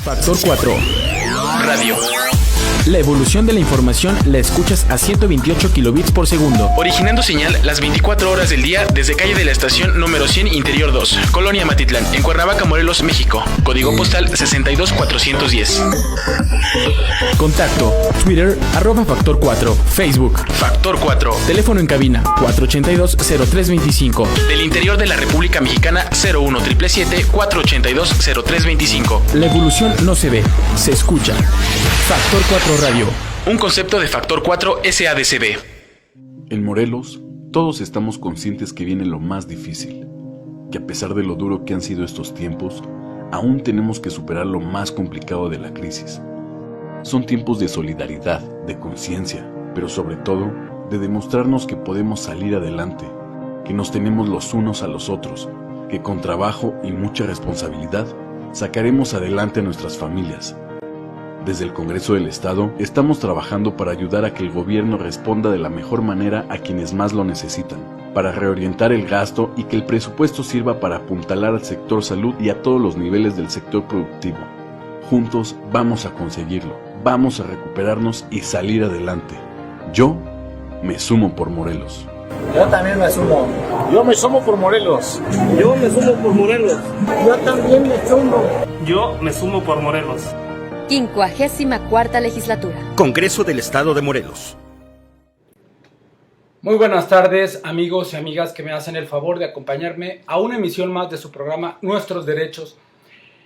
Factor 4 Radio. La evolución de la información la escuchas a 128 kilobits por segundo. Originando señal las 24 horas del día desde calle de la estación número 100 Interior 2, Colonia Matitlán, en Cuernavaca, Morelos, México. Código postal 62410. Contacto: Twitter, @Factor 4, Facebook, Factor 4. teléfono en cabina, 482-0325. Del interior de la República Mexicana, 01-777-482-0325. La evolución no se ve, se escucha. Factor 4 Radio. Un concepto de Factor 4 SADCB. En Morelos, todos estamos conscientes que viene lo más difícil, que a pesar de lo duro que han sido estos tiempos, aún tenemos que superar lo más complicado de la crisis. Son tiempos de solidaridad, de conciencia, pero sobre todo, de demostrarnos que podemos salir adelante, que nos tenemos los unos a los otros, que con trabajo y mucha responsabilidad, sacaremos adelante a nuestras familias. Desde el Congreso del Estado, estamos trabajando para ayudar a que el gobierno responda de la mejor manera a quienes más lo necesitan, para reorientar el gasto y que el presupuesto sirva para apuntalar al sector salud y a todos los niveles del sector productivo. Juntos vamos a conseguirlo, vamos a recuperarnos y salir adelante. Yo me sumo por Morelos. Yo también me sumo. Yo me sumo por Morelos. Yo me sumo por Morelos. Yo también me sumo. Yo me sumo por Morelos. 54ª Legislatura. Congreso del Estado de Morelos. Muy buenas tardes, amigos y amigas que me hacen el favor de acompañarme a una emisión más de su programa Nuestros Derechos.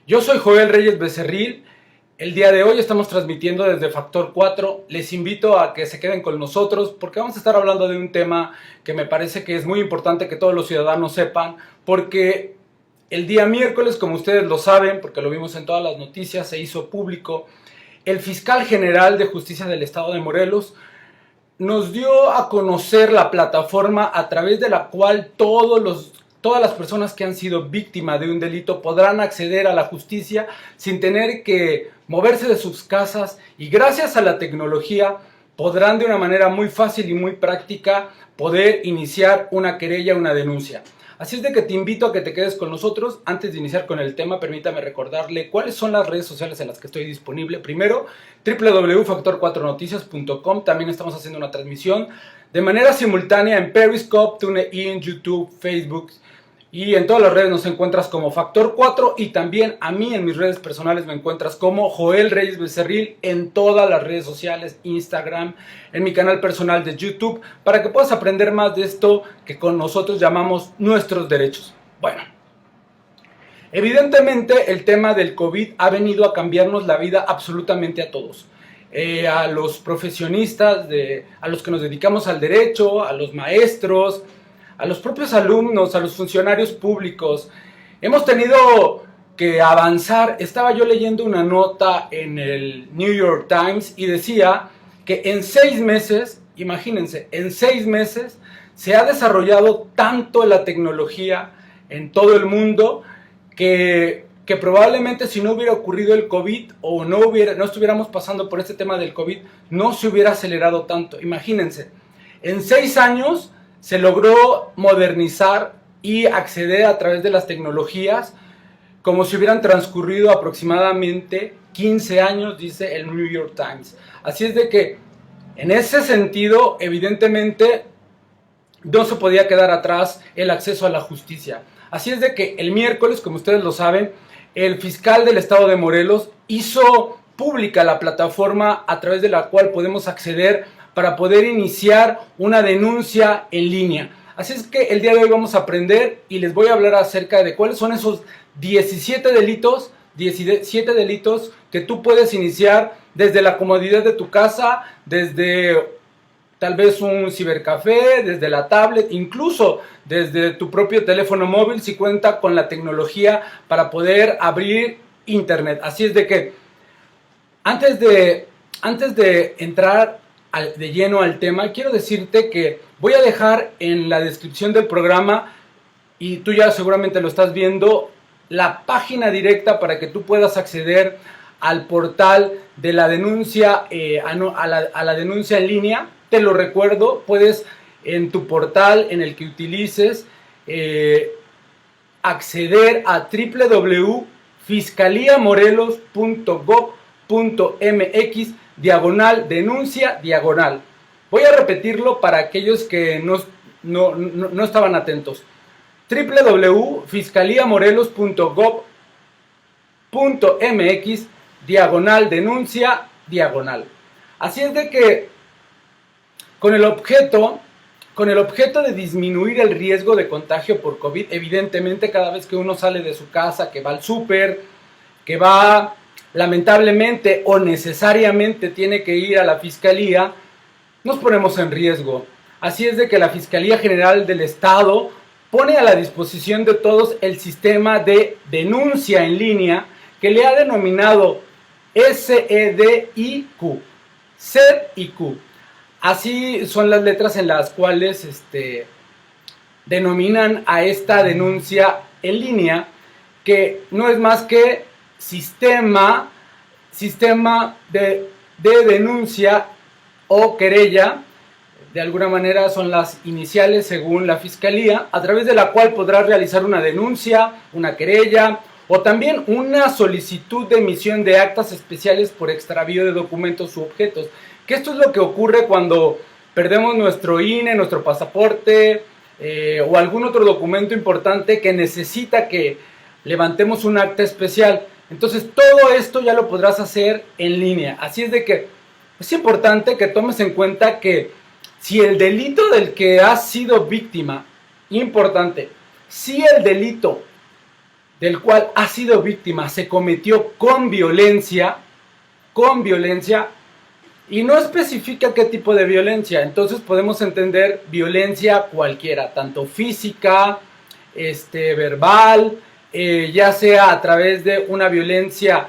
Yo soy Joel Reyes Becerril. El día de hoy estamos transmitiendo desde Factor 4. Les invito a que se queden con nosotros porque vamos a estar hablando de un tema que me parece que es muy importante que todos los ciudadanos sepan, porque el día miércoles, como ustedes lo saben, porque lo vimos en todas las noticias, se hizo público, el fiscal general de Justicia del Estado de Morelos nos dio a conocer la plataforma a través de la cual todas las personas que han sido víctimas de un delito podrán acceder a la justicia sin tener que moverse de sus casas, y gracias a la tecnología podrán de una manera muy fácil y muy práctica poder iniciar una querella, una denuncia. Así es de que te invito a que te quedes con nosotros. Antes de iniciar con el tema, permítame recordarle cuáles son las redes sociales en las que estoy disponible. Primero, www.factor4noticias.com. También estamos haciendo una transmisión de manera simultánea en Periscope, TuneIn, YouTube, Facebook, y en todas las redes nos encuentras como Factor 4, y también a mí en mis redes personales me encuentras como Joel Reyes Becerril en todas las redes sociales, Instagram, en mi canal personal de YouTube, para que puedas aprender más de esto que con nosotros llamamos nuestros derechos. Bueno, evidentemente el tema del COVID ha venido a cambiarnos la vida absolutamente a todos. A los profesionistas, a los que nos dedicamos al derecho, a los maestros, a los propios alumnos, a los funcionarios públicos. Hemos tenido que avanzar. Estaba yo leyendo una nota en el New York Times y decía que en 6 meses, imagínense, en 6 meses se ha desarrollado tanto la tecnología en todo el mundo que probablemente si no hubiera ocurrido el COVID o no estuviéramos pasando por este tema del COVID, no se hubiera acelerado tanto. Imagínense, en 6 años se logró modernizar y acceder a través de las tecnologías como si hubieran transcurrido aproximadamente 15 años, dice el New York Times. Así es de que, en ese sentido, evidentemente, no se podía quedar atrás el acceso a la justicia. Así es de que el miércoles, como ustedes lo saben, el fiscal del Estado de Morelos hizo pública la plataforma a través de la cual podemos acceder para poder iniciar una denuncia en línea. Así es que el día de hoy vamos a aprender y les voy a hablar acerca de cuáles son esos 17 delitos que tú puedes iniciar desde la comodidad de tu casa, desde tal vez un cibercafé, desde la tablet, incluso desde tu propio teléfono móvil si cuenta con la tecnología para poder abrir internet. Así es de que antes de entrar de lleno al tema, quiero decirte que voy a dejar en la descripción del programa, y tú ya seguramente lo estás viendo, la página directa para que tú puedas acceder al portal de la denuncia, a la denuncia en línea. Te lo recuerdo, puedes en tu portal en el que utilices acceder a fiscaliamorelos.gov.mx/denuncia/. Voy a repetirlo para aquellos que no estaban atentos. www.fiscaliamorelos.gov.mx/denuncia/. Así es de que con el objeto de disminuir el riesgo de contagio por COVID, evidentemente cada vez que uno sale de su casa, que va al súper, que va lamentablemente o necesariamente tiene que ir a la fiscalía, nos ponemos en riesgo. Así es de que la Fiscalía General del Estado pone a la disposición de todos el sistema de denuncia en línea que le ha denominado SEDIQ, SEDIQ. Así son las letras en las cuales denominan a esta denuncia en línea, que no es más que sistema de denuncia o querella. De alguna manera son las iniciales según la Fiscalía, a través de la cual podrás realizar una denuncia, una querella o también una solicitud de emisión de actas especiales por extravío de documentos u objetos. Que esto es lo que ocurre cuando perdemos nuestro INE, nuestro pasaporte o algún otro documento importante que necesita que levantemos un acta especial. Entonces todo esto ya lo podrás hacer en línea. Así es de que es importante que tomes en cuenta que si el delito del que has sido víctima, importante, si el delito del cual has sido víctima se cometió con violencia, y no especifica qué tipo de violencia, entonces podemos entender violencia cualquiera, tanto física, verbal, ya sea a través de una violencia,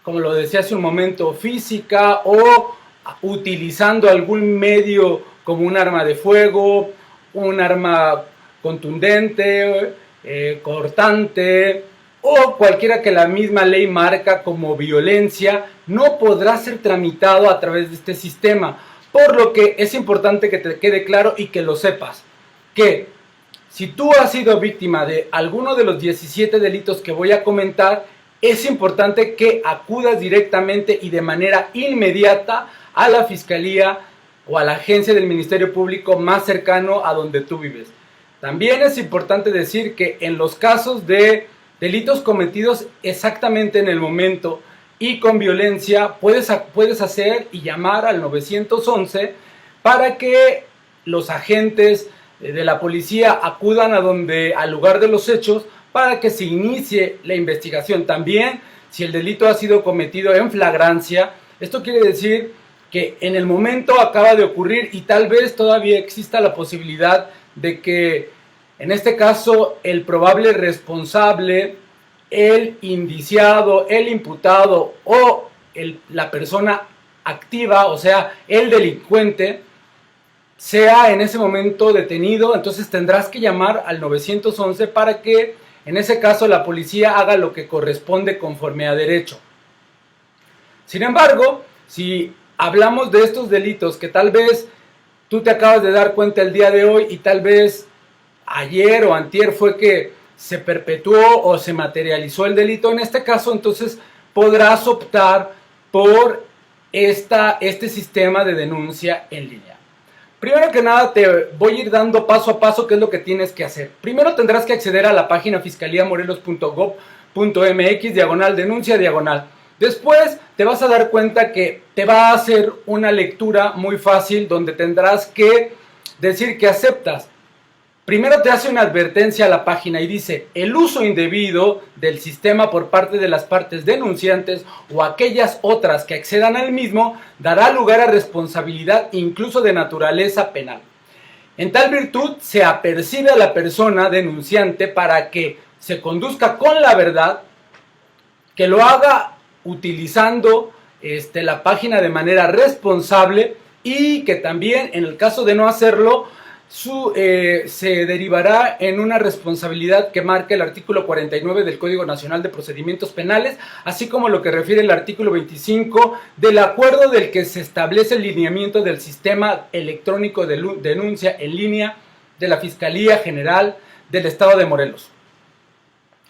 como lo decía hace un momento, física, o utilizando algún medio como un arma de fuego, un arma contundente, cortante, o cualquiera que la misma ley marca como violencia, no podrá ser tramitado a través de este sistema. Por lo que es importante que te quede claro y que lo sepas, que si tú has sido víctima de alguno de los 17 delitos que voy a comentar, es importante que acudas directamente y de manera inmediata a la Fiscalía o a la agencia del Ministerio Público más cercano a donde tú vives. También es importante decir que en los casos de delitos cometidos exactamente en el momento y con violencia, puedes hacer y llamar al 911 para que los agentes de la policía acudan al lugar de los hechos para que se inicie la investigación. También, si el delito ha sido cometido en flagrancia, esto quiere decir que en el momento acaba de ocurrir y tal vez todavía exista la posibilidad de que, en este caso, el probable responsable, el indiciado, el imputado o la persona activa, o sea, el delincuente, sea en ese momento detenido. Entonces tendrás que llamar al 911 para que, en ese caso, la policía haga lo que corresponde conforme a derecho. Sin embargo, si hablamos de estos delitos que tal vez tú te acabas de dar cuenta el día de hoy y tal vez ayer o antier fue que se perpetuó o se materializó el delito, en este caso entonces podrás optar por este sistema de denuncia en línea. Primero que nada te voy a ir dando paso a paso qué es lo que tienes que hacer. Primero tendrás que acceder a la página fiscaliamorelos.gov.mx/denuncia/. Después te vas a dar cuenta que te va a hacer una lectura muy fácil donde tendrás que decir que aceptas. Primero te hace una advertencia a la página y dice: el uso indebido del sistema por parte de las partes denunciantes o aquellas otras que accedan al mismo dará lugar a responsabilidad incluso de naturaleza penal. En tal virtud se apercibe a la persona denunciante para que se conduzca con la verdad, que lo haga utilizando la página de manera responsable y que también, en el caso de no hacerlo, se derivará en una responsabilidad que marca el artículo 49 del Código Nacional de Procedimientos Penales, así como lo que refiere el artículo 25 del acuerdo del que se establece el lineamiento del sistema electrónico de denuncia en línea de la Fiscalía General del Estado de Morelos.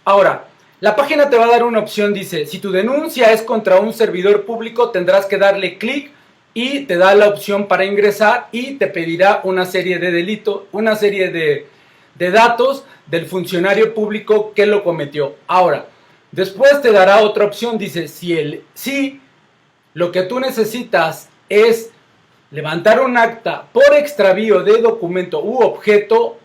Ahora, La página te va a dar una opción, dice, si tu denuncia es contra un servidor público, tendrás que darle clic y te da la opción para ingresar y te pedirá una serie de delitos, una serie de datos del funcionario público que lo cometió. Ahora, después te dará otra opción, dice, si lo que tú necesitas es levantar un acta por extravío de documento u objeto,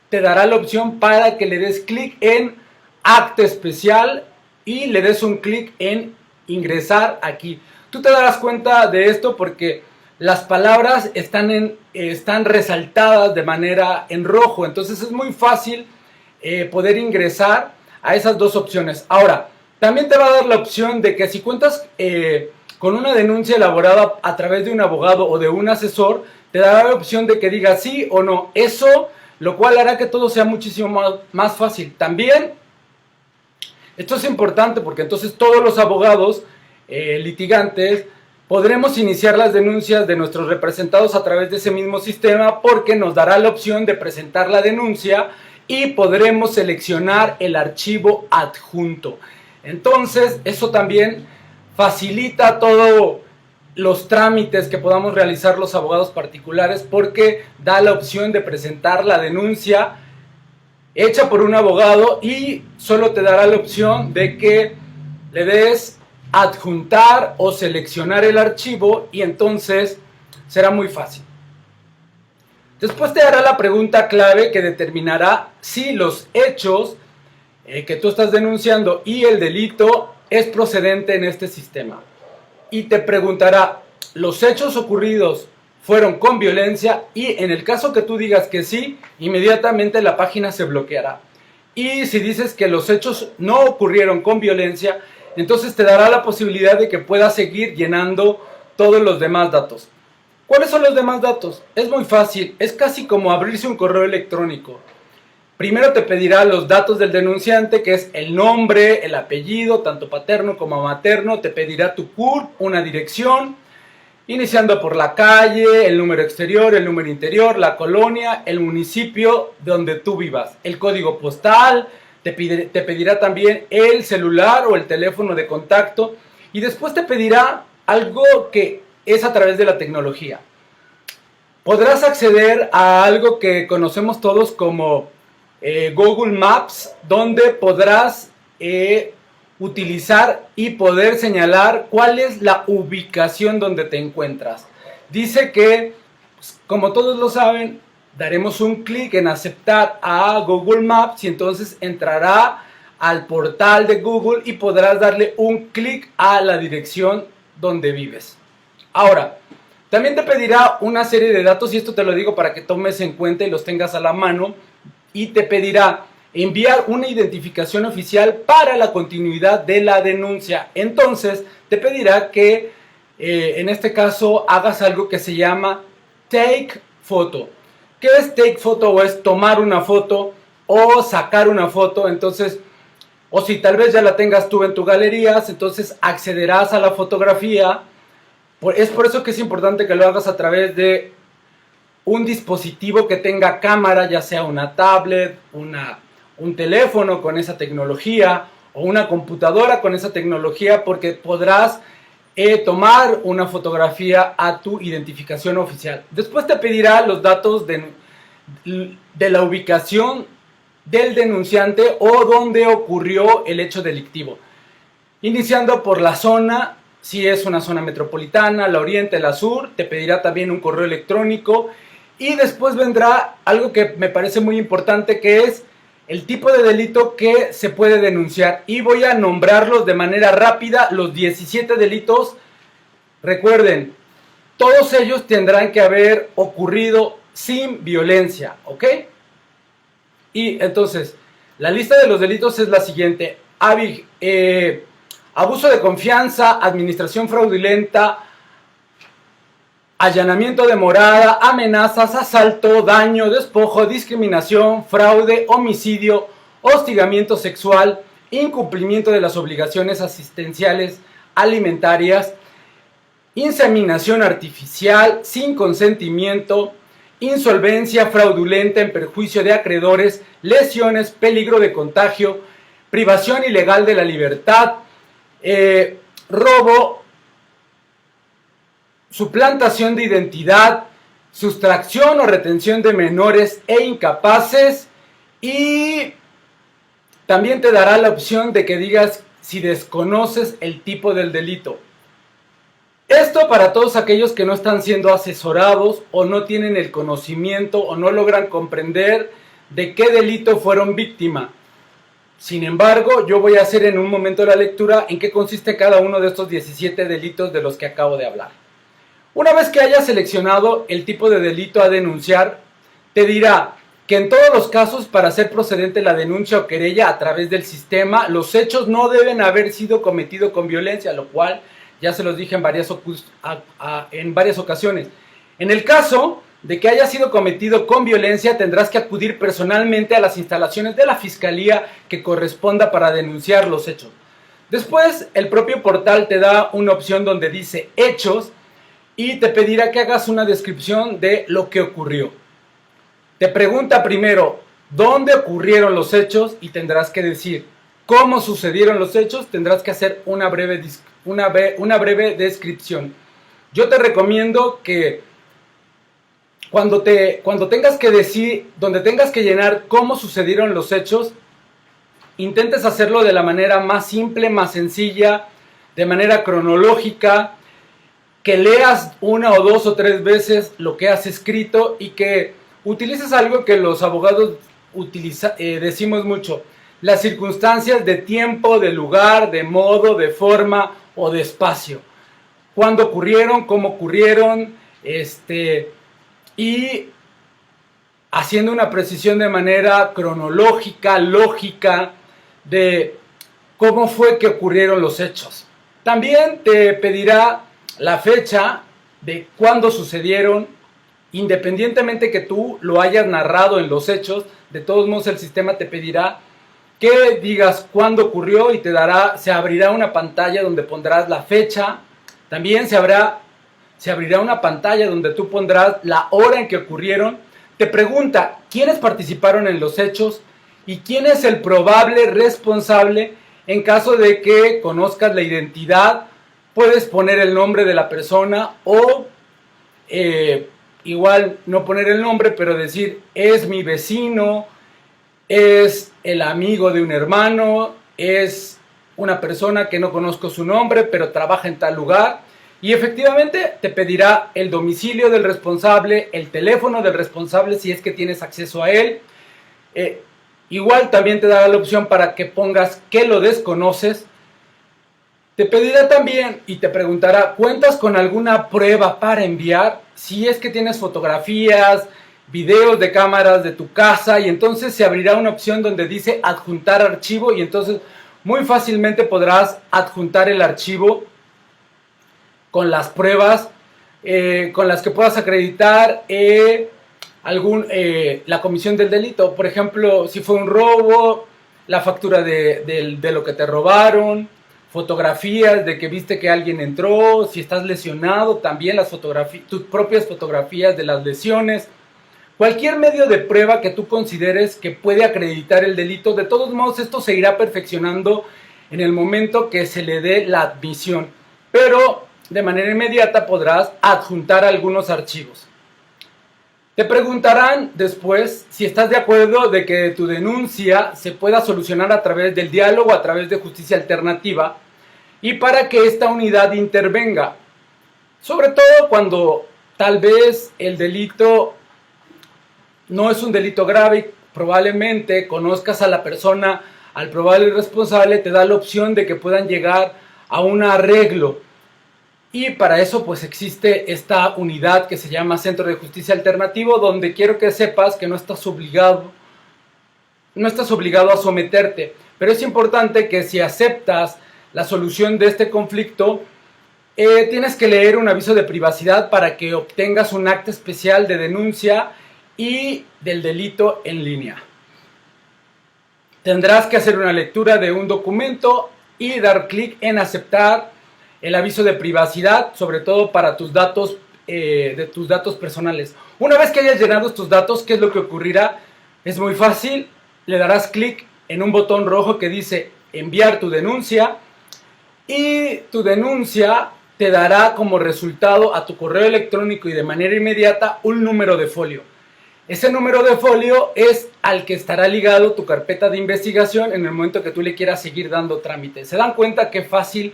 te dará la opción para que le des clic en acta especial y le des un clic en ingresar aquí. Tú te darás cuenta de esto porque las palabras están resaltadas de manera en rojo, entonces es muy fácil poder ingresar a esas dos opciones. Ahora, también te va a dar la opción de que si cuentas con una denuncia elaborada a través de un abogado o de un asesor, te dará la opción de que diga sí o no. Eso, lo cual hará que todo sea muchísimo más fácil. También, esto es importante porque entonces todos los abogados litigantes podremos iniciar las denuncias de nuestros representados a través de ese mismo sistema, porque nos dará la opción de presentar la denuncia y podremos seleccionar el archivo adjunto. Entonces, eso también facilita todos los trámites que podamos realizar los abogados particulares, porque da la opción de presentar la denuncia hecha por un abogado y solo te dará la opción de que le des adjuntar o seleccionar el archivo y entonces será muy fácil. Después te hará la pregunta clave que determinará si los hechos que tú estás denunciando y el delito es procedente en este sistema. Y te preguntará, ¿los hechos ocurridos fueron con violencia? Y en el caso que tú digas que sí, inmediatamente la página se bloqueará. Y si dices que los hechos no ocurrieron con violencia, entonces te dará la posibilidad de que puedas seguir llenando todos los demás datos. ¿Cuáles son los demás datos? Es muy fácil, es casi como abrirse un correo electrónico. Primero te pedirá los datos del denunciante, que es el nombre, el apellido, tanto paterno como materno. Te pedirá tu CURP, una dirección, iniciando por la calle, el número exterior, el número interior, la colonia, el municipio donde tú vivas, el código postal, te pedirá también el celular o el teléfono de contacto y después te pedirá algo que es a través de la tecnología. Podrás acceder a algo que conocemos todos como Google Maps, donde podrás utilizar y poder señalar cuál es la ubicación donde te encuentras. Dice que, como todos lo saben, daremos un clic en aceptar a Google Maps y entonces entrará al portal de Google y podrás darle un clic a la dirección donde vives. Ahora, también te pedirá una serie de datos y esto te lo digo para que tomes en cuenta y los tengas a la mano, y te pedirá enviar una identificación oficial para la continuidad de la denuncia. Entonces te pedirá que en este caso hagas algo que se llama Take Photo. ¿Qué es Take Photo? O es tomar una foto o sacar una foto. Entonces, o si tal vez ya la tengas tú en tu galerías, entonces accederás a la fotografía. Es por eso que es importante que lo hagas a través de un dispositivo que tenga cámara, ya sea una tablet, un teléfono con esa tecnología o una computadora con esa tecnología, porque podrás tomar una fotografía a tu identificación oficial. Después te pedirá los datos de la ubicación del denunciante o donde ocurrió el hecho delictivo, iniciando por la zona. Si es una zona metropolitana, la oriente, la sur, te pedirá también un correo electrónico. Y después vendrá algo que me parece muy importante, que es el tipo de delito que se puede denunciar. Y voy a nombrarlos de manera rápida, los 17 delitos. Recuerden, todos ellos tendrán que haber ocurrido sin violencia, ¿ok? Y entonces, la lista de los delitos es la siguiente. Abuso de confianza, administración fraudulenta, allanamiento de morada, amenazas, asalto, daño, despojo, discriminación, fraude, homicidio, hostigamiento sexual, incumplimiento de las obligaciones asistenciales alimentarias, inseminación artificial sin consentimiento, insolvencia fraudulenta en perjuicio de acreedores, lesiones, peligro de contagio, privación ilegal de la libertad, robo, suplantación de identidad, sustracción o retención de menores e incapaces, y también te dará la opción de que digas si desconoces el tipo del delito. Esto para todos aquellos que no están siendo asesorados o no tienen el conocimiento o no logran comprender de qué delito fueron víctima. Sin embargo, yo voy a hacer en un momento la lectura en qué consiste cada uno de estos 17 delitos de los que acabo de hablar. Una vez que hayas seleccionado el tipo de delito a denunciar, te dirá que en todos los casos, para hacer procedente la denuncia o querella a través del sistema, los hechos no deben haber sido cometidos con violencia, lo cual ya se los dije en varias ocasiones. En el caso de que haya sido cometido con violencia, tendrás que acudir personalmente a las instalaciones de la fiscalía que corresponda para denunciar los hechos. Después, el propio portal te da una opción donde dice hechos y te pedirá que hagas una descripción de lo que ocurrió. Te pregunta primero dónde ocurrieron los hechos y tendrás que decir cómo sucedieron los hechos. Tendrás que hacer una breve descripción. Yo te recomiendo que cuando tengas que decir, donde tengas que llenar cómo sucedieron los hechos, intentes hacerlo de la manera más simple, más sencilla, de manera cronológica, que leas una o dos o tres veces lo que has escrito y que utilices algo que los abogados decimos mucho: las circunstancias de tiempo, de lugar, de modo, de forma o de espacio. Cuándo ocurrieron, cómo ocurrieron, y haciendo una precisión de manera cronológica, lógica, de cómo fue que ocurrieron los hechos. También te pedirá la fecha de cuándo sucedieron, independientemente que tú lo hayas narrado en los hechos. De todos modos el sistema te pedirá que digas cuándo ocurrió y se abrirá una pantalla donde pondrás la fecha. También se abrirá una pantalla donde tú pondrás la hora en que ocurrieron. Te pregunta quiénes participaron en los hechos y quién es el probable responsable. En caso de que conozcas la identidad, puedes poner el nombre de la persona o igual no poner el nombre, pero decir es mi vecino, es el amigo de un hermano, es una persona que no conozco su nombre, pero trabaja en tal lugar. Y efectivamente te pedirá el domicilio del responsable, el teléfono del responsable si es que tienes acceso a él. Igual también te dará la opción para que pongas que lo desconoces. Te pedirá también y te preguntará, ¿cuentas con alguna prueba para enviar? Si es que tienes fotografías, videos de cámaras de tu casa, y entonces se abrirá una opción donde dice adjuntar archivo, y entonces muy fácilmente podrás adjuntar el archivo con las pruebas con las que puedas acreditar la comisión del delito. Por ejemplo, si fue un robo, la factura de lo que te robaron, fotografías de que viste que alguien entró, si estás lesionado, también tus propias fotografías de las lesiones. Cualquier medio de prueba que tú consideres que puede acreditar el delito. De todos modos, esto se irá perfeccionando en el momento que se le dé la admisión, pero de manera inmediata podrás adjuntar algunos archivos. Te preguntarán después si estás de acuerdo de que tu denuncia se pueda solucionar a través del diálogo, a través de justicia alternativa, y para que esta unidad intervenga, sobre todo cuando tal vez el delito no es un delito grave. Probablemente conozcas a la persona, al probable responsable, te da la opción de que puedan llegar a un arreglo. Y para eso pues existe esta unidad que se llama Centro de Justicia Alternativo, donde quiero que sepas que no estás obligado a someterte, pero es importante que si aceptas la solución de este conflicto, tienes que leer un aviso de privacidad para que obtengas un acta especial de denuncia y del delito en línea. Tendrás que hacer una lectura de un documento y dar clic en aceptar el aviso de privacidad, sobre todo para tus datos personales. Una vez que hayas llenado estos datos, ¿qué es lo que ocurrirá? Es muy fácil, le darás clic en un botón rojo que dice enviar tu denuncia, y tu denuncia te dará como resultado a tu correo electrónico y de manera inmediata un número de folio. Ese número de folio es al que estará ligado tu carpeta de investigación en el momento que tú le quieras seguir dando trámite. ¿Se dan cuenta qué fácil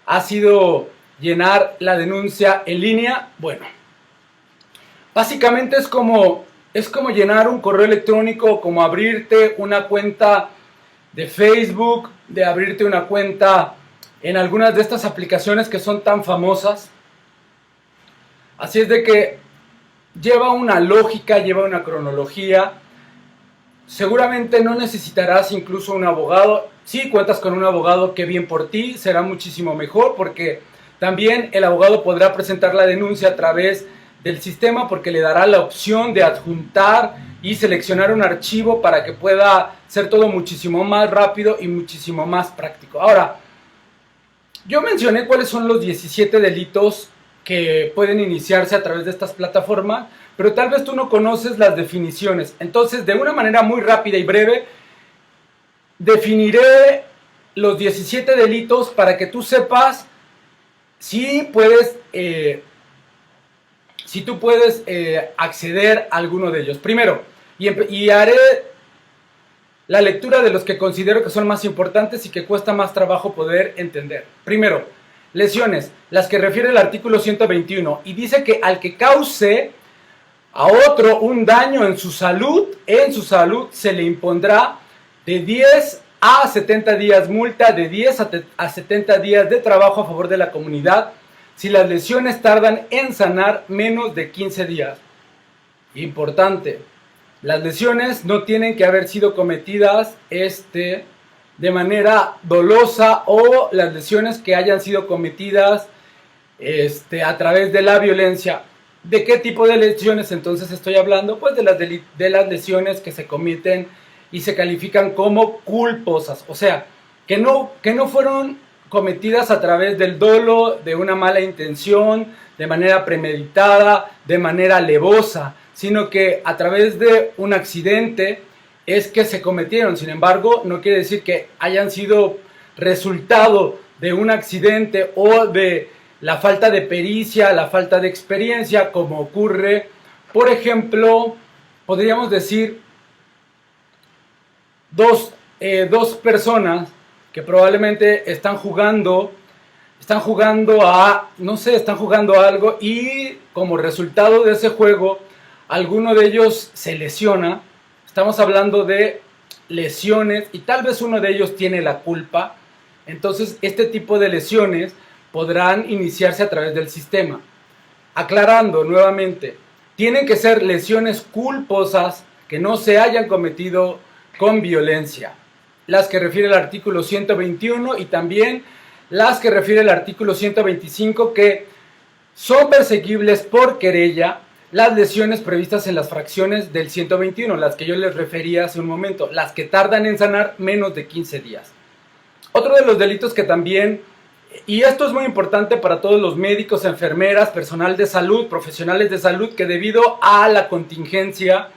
ha sido llenar la denuncia en línea? Bueno, básicamente es como llenar un correo electrónico, como abrirte una cuenta de Facebook, de abrirte una cuenta en algunas de estas aplicaciones que son tan famosas. Así es de que lleva una lógica, lleva una cronología. Seguramente no necesitarás incluso un abogado. Si cuentas con un abogado, qué bien por ti, será muchísimo mejor, porque también el abogado podrá presentar la denuncia a través del sistema, porque le dará la opción de adjuntar y seleccionar un archivo para que pueda ser todo muchísimo más rápido y muchísimo más práctico. Ahora, yo mencioné cuáles son los 17 delitos que pueden iniciarse a través de estas plataformas, pero tal vez tú no conoces las definiciones. Entonces, de una manera muy rápida y breve, definiré los 17 delitos para que tú sepas si tú puedes acceder a alguno de ellos. Primero, y haré la lectura de los que considero que son más importantes y que cuesta más trabajo poder entender. Primero, lesiones, las que refiere el artículo 121, y dice que al que cause a otro un daño en su salud se le impondrá de 10 a 70 días multa, de 10 a 70 días de trabajo a favor de la comunidad, si las lesiones tardan en sanar menos de 15 días. Importante, las lesiones no tienen que haber sido cometidas de manera dolosa, o las lesiones que hayan sido cometidas a través de la violencia. ¿De qué tipo de lesiones entonces estoy hablando? Pues de las lesiones que se cometen y se califican como culposas, o sea, que no fueron cometidas a través del dolo, de una mala intención, de manera premeditada, de manera alevosa, sino que a través de un accidente es que se cometieron. Sin embargo, no quiere decir que hayan sido resultado de un accidente o de la falta de pericia, la falta de experiencia, como ocurre, por ejemplo, podríamos decir, dos personas que probablemente están jugando a algo, y como resultado de ese juego, alguno de ellos se lesiona. Estamos hablando de lesiones y tal vez uno de ellos tiene la culpa. Entonces, este tipo de lesiones podrán iniciarse a través del sistema. Aclarando nuevamente, tienen que ser lesiones culposas que no se hayan cometido con violencia. Las que refiere el artículo 121 y también las que refiere el artículo 125, que son perseguibles por querella las lesiones previstas en las fracciones del 121, las que yo les refería hace un momento, las que tardan en sanar menos de 15 días. Otro de los delitos que también, y esto es muy importante para todos los médicos, enfermeras, personal de salud, profesionales de salud, que debido a la contingencia,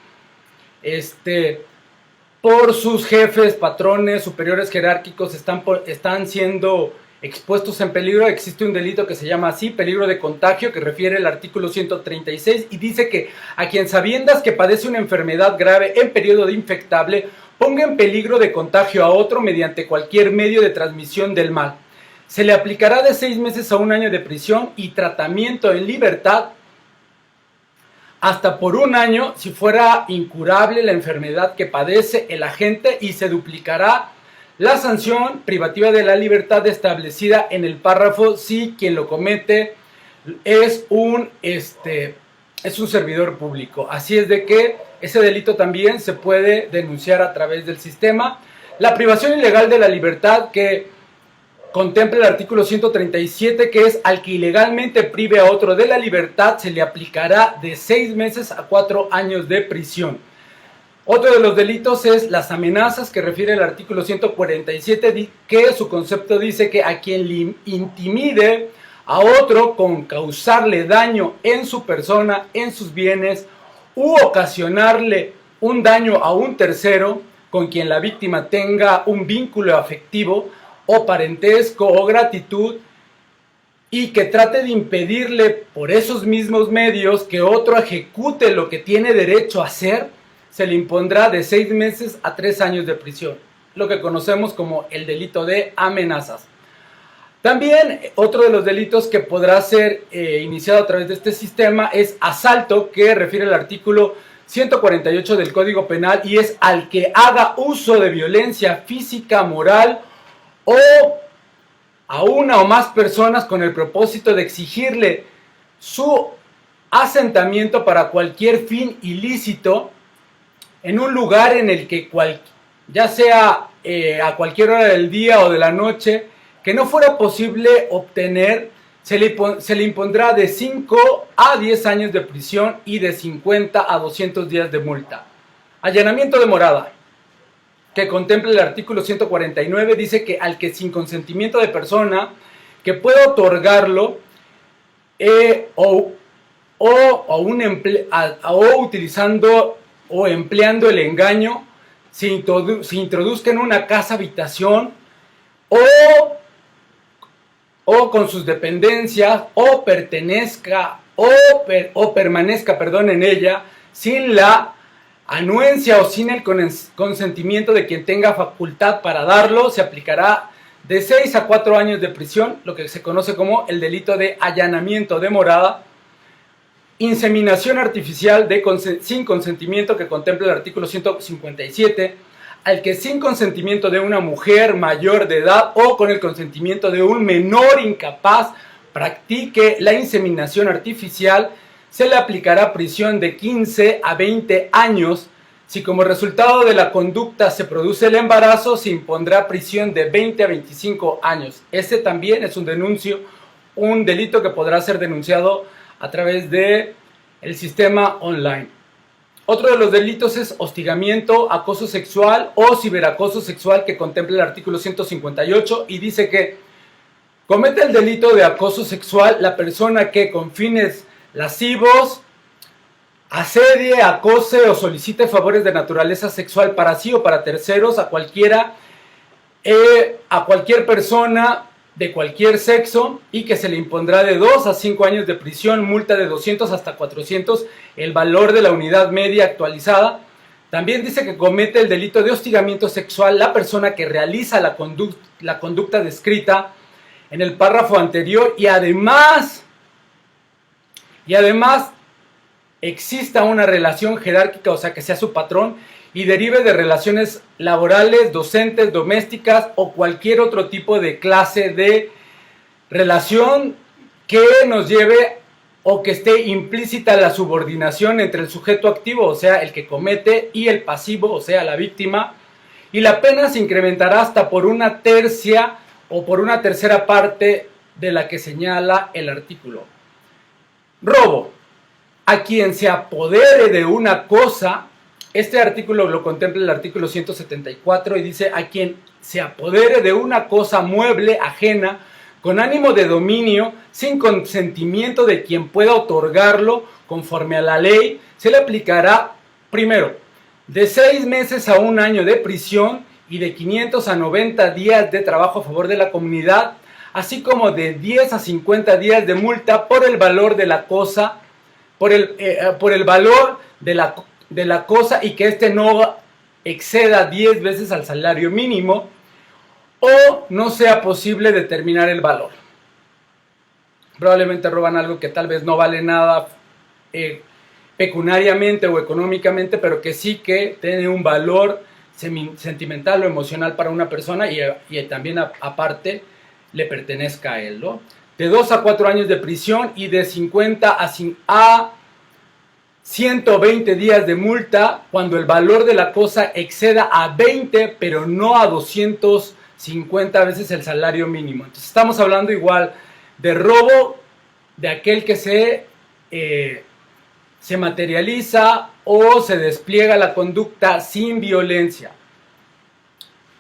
por sus jefes, patrones, superiores jerárquicos, están siendo expuestos en peligro. Existe un delito que se llama así, peligro de contagio, que refiere el artículo 136, y dice que a quien sabiendas que padece una enfermedad grave en periodo de infectable, ponga en peligro de contagio a otro mediante cualquier medio de transmisión del mal, se le aplicará de 6 meses a 1 año de prisión y tratamiento en libertad hasta por 1 año si fuera incurable la enfermedad que padece el agente, y se duplicará la sanción privativa de la libertad establecida en el párrafo si quien lo comete es un servidor público. Así es de que ese delito también se puede denunciar a través del sistema. La privación ilegal de la libertad, que contempla el artículo 137, que es al que ilegalmente prive a otro de la libertad, se le aplicará de 6 meses a 4 años de prisión. Otro de los delitos es las amenazas, que refiere el artículo 147, que su concepto dice que a quien le intimide a otro con causarle daño en su persona, en sus bienes, u ocasionarle un daño a un tercero, con quien la víctima tenga un vínculo afectivo o parentesco o gratitud y que trate de impedirle por esos mismos medios que otro ejecute lo que tiene derecho a hacer, se le impondrá de 6 meses a 3 años de prisión, lo que conocemos como el delito de amenazas. También otro de los delitos que podrá ser iniciado a través de este sistema es asalto, que refiere el artículo 148 del Código Penal, y es al que haga uso de violencia física, moral o a una o más personas con el propósito de exigirle su asentamiento para cualquier fin ilícito en un lugar en el que ya sea a cualquier hora del día o de la noche, que no fuera posible obtener, se le impondrá de 5 a 10 años de prisión y de 50 a 200 días de multa. Allanamiento de morada, que contempla el artículo 149, dice que al que sin consentimiento de persona que pueda otorgarlo utilizando o empleando el engaño, se introduzca en una casa habitación o con sus dependencias o permanezca en ella sin la anuencia o sin el consentimiento de quien tenga facultad para darlo, se aplicará de 6 a 4 años de prisión, lo que se conoce como el delito de allanamiento de morada. Inseminación artificial sin consentimiento, que contempla el artículo 157, al que sin consentimiento de una mujer mayor de edad o con el consentimiento de un menor incapaz practique la inseminación artificial, se le aplicará prisión de 15 a 20 años. Si como resultado de la conducta se produce el embarazo, se impondrá prisión de 20 a 25 años. Este también es un delito que podrá ser denunciado a través de el sistema online. Otro de los delitos es hostigamiento, acoso sexual o ciberacoso sexual, que contempla el artículo 158 y dice que comete el delito de acoso sexual la persona que con fines lascivos asedie, acose o solicite favores de naturaleza sexual para sí o para terceros a cualquier persona de cualquier sexo, y que se le impondrá de 2 a 5 años de prisión, multa de 200 hasta 400, el valor de la unidad media actualizada. También dice que comete el delito de hostigamiento sexual la persona que realiza la conducta descrita en el párrafo anterior y además exista una relación jerárquica, o sea que sea su patrón, y derive de relaciones laborales, docentes, domésticas o cualquier otro tipo de clase de relación que nos lleve o que esté implícita la subordinación entre el sujeto activo, o sea, el que comete, y el pasivo, o sea, la víctima, y la pena se incrementará hasta por una tercia o por una tercera parte de la que señala el artículo. Robo. A quien se apodere de una cosa, este artículo lo contempla el artículo 174 y dice: a quien se apodere de una cosa mueble ajena con ánimo de dominio, sin consentimiento de quien pueda otorgarlo conforme a la ley, se le aplicará, primero, de 6 meses a 1 año de prisión y de 500 a 90 días de trabajo a favor de la comunidad, así como de 10 a 50 días de multa por el valor de la cosa, por el valor de la cosa, y que éste no exceda 10 veces al salario mínimo o no sea posible determinar el valor. Probablemente roban algo que tal vez no vale nada pecuniariamente o económicamente, pero que sí que tiene un valor sentimental o emocional para una persona, y también aparte le pertenezca a él, ¿no? De 2 a 4 años de prisión y de 50 a 120 días de multa cuando el valor de la cosa exceda a 20, pero no a 250 veces el salario mínimo. Entonces estamos hablando igual de robo de aquel que se materializa o se despliega la conducta sin violencia.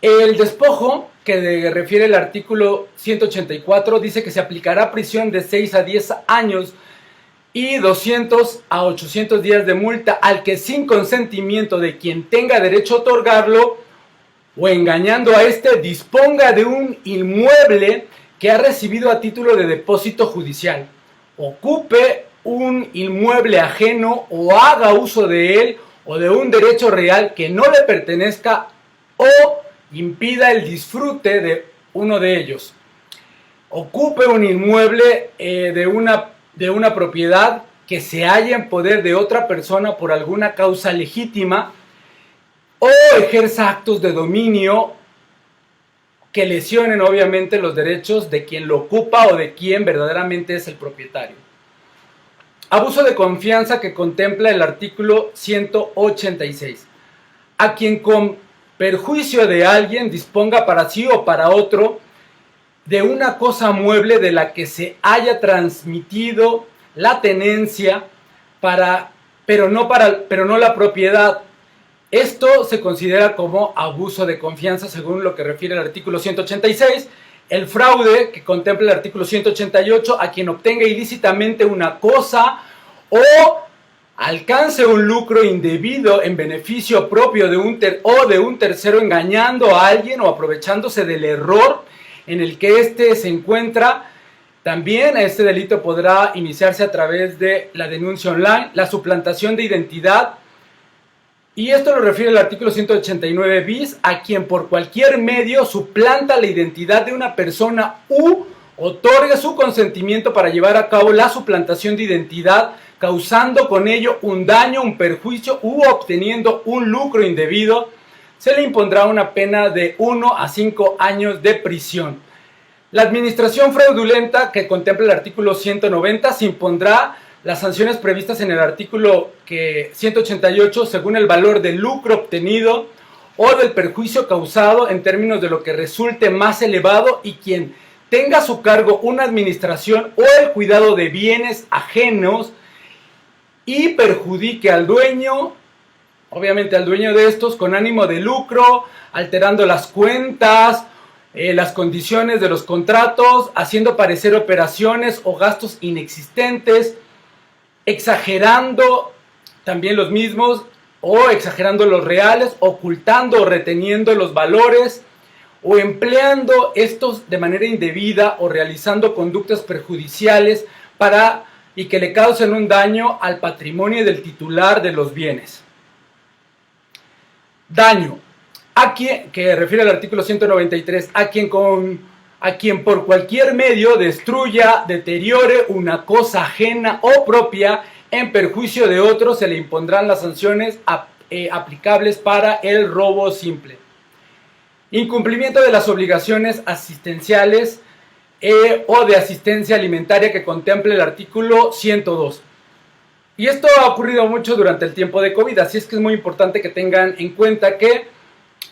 El despojo, que refiere el artículo 184, dice que se aplicará prisión de 6 a 10 años y 200 a 800 días de multa al que sin consentimiento de quien tenga derecho a otorgarlo o engañando a este disponga de un inmueble que ha recibido a título de depósito judicial, ocupe un inmueble ajeno o haga uso de él o de un derecho real que no le pertenezca o impida el disfrute de uno de ellos, ocupe un inmueble de una propiedad que se halla en poder de otra persona por alguna causa legítima o ejerza actos de dominio que lesionen obviamente los derechos de quien lo ocupa o de quien verdaderamente es el propietario. Abuso de confianza que contempla el artículo 186. A quien con perjuicio de alguien disponga para sí o para otro de una cosa mueble de la que se haya transmitido la tenencia pero no la propiedad. Esto se considera como abuso de confianza según lo que refiere el artículo 186. El fraude que contempla el artículo 188, a quien obtenga ilícitamente una cosa o alcance un lucro indebido en beneficio propio de un tercero, engañando a alguien o aprovechándose del error en el que éste se encuentra. También este delito podrá iniciarse a través de la denuncia online, la suplantación de identidad. Y esto lo refiere el artículo 189 bis, a quien por cualquier medio suplanta la identidad de una persona u otorga su consentimiento para llevar a cabo la suplantación de identidad, causando con ello un daño, un perjuicio u obteniendo un lucro indebido, se le impondrá una pena de 1 a 5 años de prisión. La administración fraudulenta que contempla el artículo 190 se impondrá las sanciones previstas en el artículo 188 según el valor del lucro obtenido o del perjuicio causado en términos de lo que resulte más elevado y quien tenga a su cargo una administración o el cuidado de bienes ajenos y perjudique al dueño, obviamente al dueño de estos, con ánimo de lucro, alterando las cuentas, las condiciones de los contratos, haciendo parecer operaciones o gastos inexistentes, exagerando también los mismos o exagerando los reales, ocultando o reteniendo los valores o empleando estos de manera indebida o realizando conductas perjudiciales y que le causen un daño al patrimonio del titular de los bienes. Daño, que refiere al artículo 193, a quien por cualquier medio destruya, deteriore una cosa ajena o propia en perjuicio de otro, se le impondrán las sanciones aplicables para el robo simple. Incumplimiento de las obligaciones asistenciales o de asistencia alimentaria que contempla el artículo 102. Y esto ha ocurrido mucho durante el tiempo de COVID, así es que es muy importante que tengan en cuenta que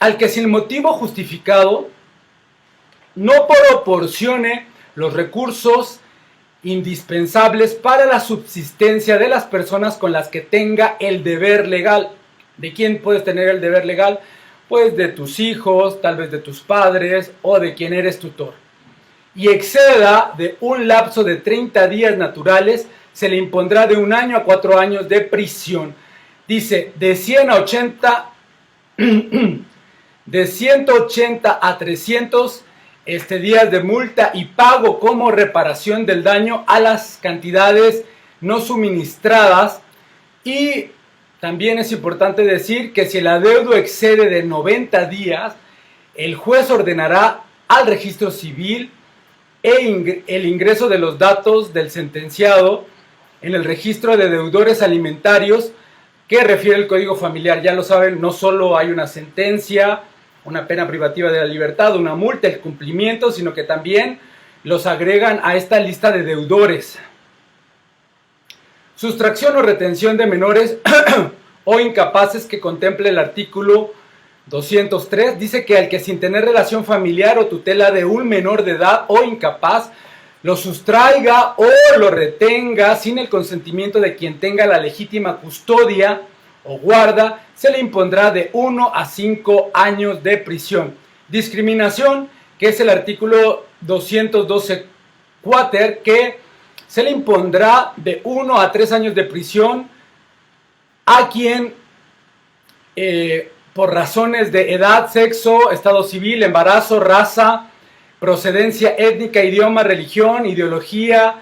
al que sin motivo justificado no proporcione los recursos indispensables para la subsistencia de las personas con las que tenga el deber legal. ¿De quién puedes tener el deber legal? Pues de tus hijos, tal vez de tus padres o de quien eres tutor. Y exceda de un lapso de 30 días naturales, se le impondrá de 1 año a 4 años de prisión. Dice, de 180 a 300 días de multa y pago como reparación del daño a las cantidades no suministradas. Y también es importante decir que si el adeudo excede de 90 días, el juez ordenará al registro civil el ingreso de los datos del sentenciado en el registro de deudores alimentarios que refiere el Código Familiar. Ya lo saben, no solo hay una sentencia, una pena privativa de la libertad, una multa, el cumplimiento, sino que también los agregan a esta lista de deudores. Sustracción o retención de menores o incapaces que contemple el artículo 203, dice que al que sin tener relación familiar o tutela de un menor de edad o incapaz, lo sustraiga o lo retenga sin el consentimiento de quien tenga la legítima custodia o guarda, se le impondrá de 1 a 5 años de prisión. Discriminación, que es el artículo 212 quater, que se le impondrá de 1 a 3 años de prisión a quien por razones de edad, sexo, estado civil, embarazo, raza, procedencia étnica, idioma, religión, ideología,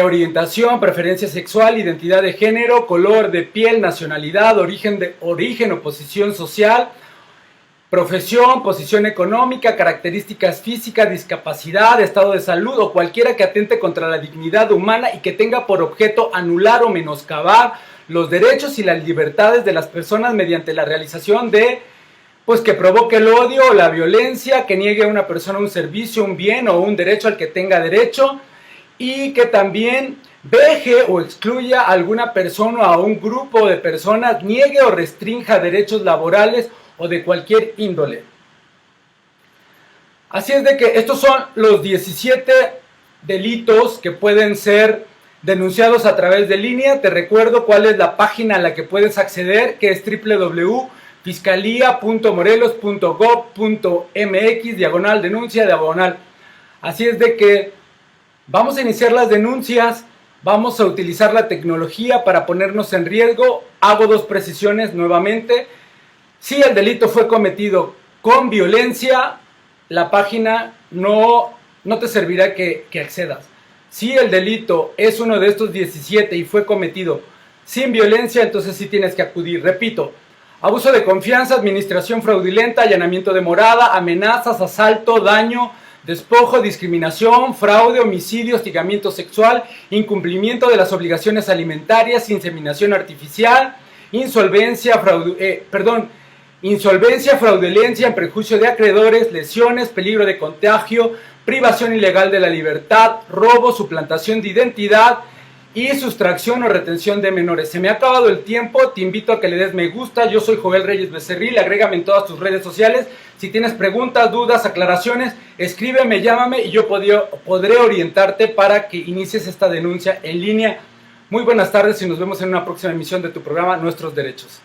orientación, preferencia sexual, identidad de género, color de piel, nacionalidad, origen o posición social, profesión, posición económica, características físicas, discapacidad, estado de salud o cualquiera que atente contra la dignidad humana y que tenga por objeto anular o menoscabar los derechos y las libertades de las personas mediante la realización de, pues que provoque el odio o la violencia, que niegue a una persona un servicio, un bien o un derecho al que tenga derecho, y que también veje o excluya a alguna persona o a un grupo de personas, niegue o restrinja derechos laborales o de cualquier índole. Así es de que estos son los 17 delitos que pueden ser denunciados a través de línea. Te recuerdo cuál es la página a la que puedes acceder, que es www.fiscalia.morelos.gov.mx/denuncia/. Así es de que vamos a iniciar las denuncias, vamos a utilizar la tecnología para ponernos en riesgo. Hago 2 precisiones nuevamente. Si el delito fue cometido con violencia, la página no te servirá que accedas. Si el delito es uno de estos 17 y fue cometido sin violencia, entonces sí tienes que acudir. Repito, abuso de confianza, administración fraudulenta, allanamiento de morada, amenazas, asalto, daño, despojo, discriminación, fraude, homicidio, hostigamiento sexual, incumplimiento de las obligaciones alimentarias, inseminación artificial, insolvencia, fraudulencia en perjuicio de acreedores, lesiones, peligro de contagio, privación ilegal de la libertad, robo, suplantación de identidad y sustracción o retención de menores. Se me ha acabado el tiempo, te invito a que le des me gusta. Yo soy Joel Reyes Becerril, agrégame en todas tus redes sociales. Si tienes preguntas, dudas, aclaraciones, escríbeme, llámame y yo podré orientarte para que inicies esta denuncia en línea. Muy buenas tardes y nos vemos en una próxima emisión de tu programa Nuestros Derechos.